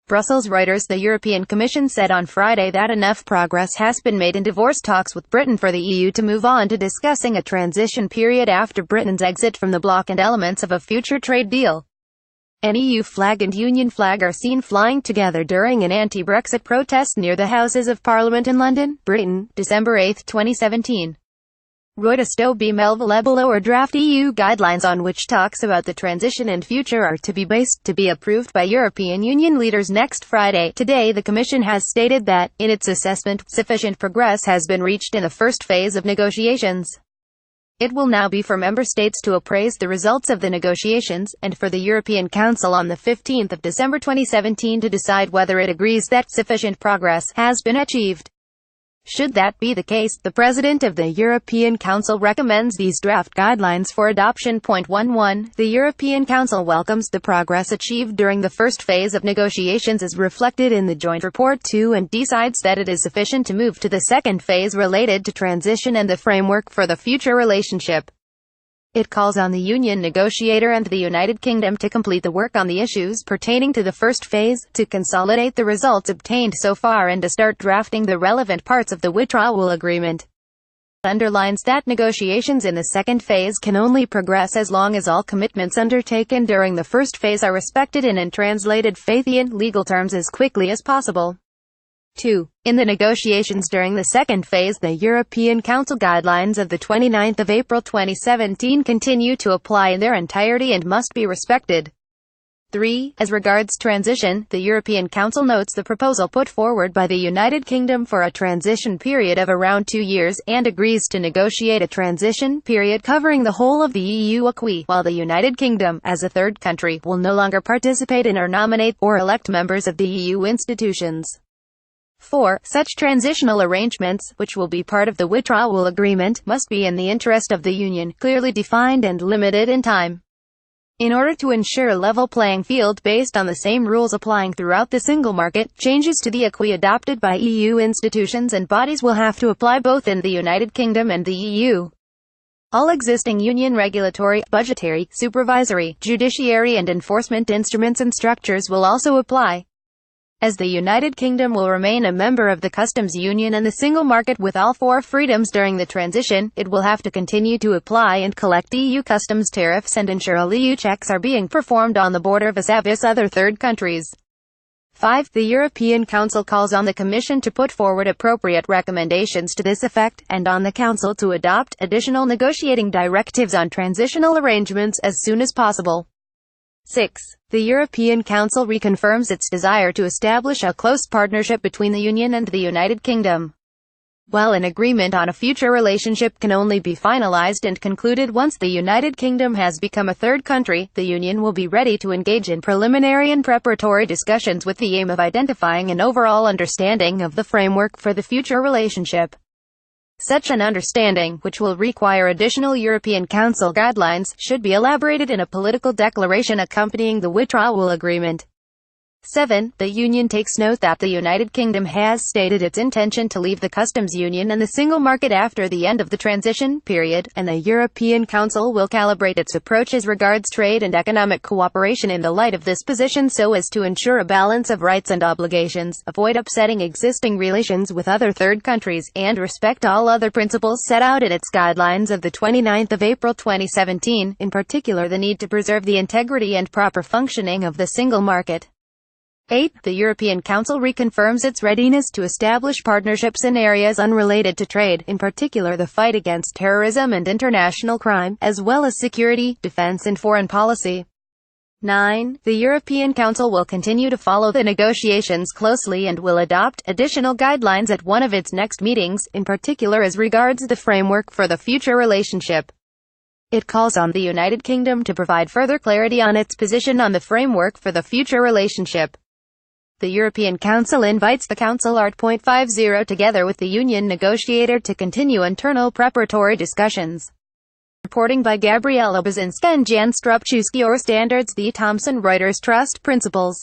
Brussels. Reuters The European Commission said on Friday that enough progress has been made in divorce talks with Britain for the EU to move on to discussing a transition period after Britain's exit from the bloc and elements of a future trade deal. An EU flag and Union flag are seen flying together during an anti-Brexit protest near the Houses of Parliament in London, Britain, December 8, 2017. REUTERSToby MelvilleBelow or draft EU guidelines on which talks about the transition and future are to be based, to be approved by European Union leaders next Friday. Today the Commission has stated that, in its assessment, sufficient progress has been reached in the first phase of negotiations. It will now be for member states to appraise the results of the negotiations, and for the European Council on the 15th of December 2017 to decide whether it agrees that sufficient progress has been achieved. Should that be the case, the President of the European Council recommends these draft guidelines for adoption. 11. The European Council welcomes the progress achieved during the first phase of negotiations as reflected in the joint report 2 and decides that it is sufficient to move to the second phase related to transition and the framework for the future relationship. It calls on the Union negotiator and the United Kingdom to complete the work on the issues pertaining to the first phase, to consolidate the results obtained so far and to start drafting the relevant parts of the withdrawal agreement. It underlines that negotiations in the second phase can only progress as long as all commitments undertaken during the first phase are respected and translated in legal terms as quickly as possible. 2. In the negotiations during the second phase, the European Council guidelines of the 29th of April 2017 continue to apply in their entirety and must be respected. 3. As regards transition, the European Council notes the proposal put forward by the United Kingdom for a transition period of around 2 years, and agrees to negotiate a transition period covering the whole of the EU acquis, while the United Kingdom, as a third country, will no longer participate in or nominate, or elect members of the EU institutions. 4. Such transitional arrangements, which will be part of the withdrawal agreement, must be in the interest of the Union, clearly defined and limited in time. In order to ensure a level playing field based on the same rules applying throughout the single market, changes to the acquis adopted by EU institutions and bodies will have to apply both in the United Kingdom and the EU. All existing Union regulatory, budgetary, supervisory, judiciary and enforcement instruments and structures will also apply. As the United Kingdom will remain a member of the customs union and the single market with all 4 freedoms during the transition, it will have to continue to apply and collect EU customs tariffs and ensure all EU checks are being performed on the border vis-à-vis other third countries. 5. The European Council calls on the Commission to put forward appropriate recommendations to this effect, and on the Council to adopt additional negotiating directives on transitional arrangements as soon as possible. 6. The European Council reconfirms its desire to establish a close partnership between the Union and the United Kingdom. While an agreement on a future relationship can only be finalized and concluded once the United Kingdom has become a third country, the Union will be ready to engage in preliminary and preparatory discussions with the aim of identifying an overall understanding of the framework for the future relationship. Such an understanding, which will require additional European Council guidelines, should be elaborated in a political declaration accompanying the withdrawal agreement. 7. The Union takes note that the United Kingdom has stated its intention to leave the customs union and the single market after the end of the transition period, and the European Council will calibrate its approach as regards trade and economic cooperation in the light of this position so as to ensure a balance of rights and obligations, avoid upsetting existing relations with other third countries, and respect all other principles set out in its guidelines of the 29th of April 2017, in particular the need to preserve the integrity and proper functioning of the single market. 8. The European Council reconfirms its readiness to establish partnerships in areas unrelated to trade, in particular the fight against terrorism and international crime, as well as security, defense and foreign policy. 9. The European Council will continue to follow the negotiations closely and will adopt additional guidelines at one of its next meetings, in particular as regards the framework for the future relationship. It calls on the United Kingdom to provide further clarity on its position on the framework for the future relationship. The European Council invites the Council Art.50 together with the Union negotiator to continue internal preparatory discussions. Reporting by Gabriela Bazinska and Jan Stropczewski or Standards The Thomson Reuters Trust Principles.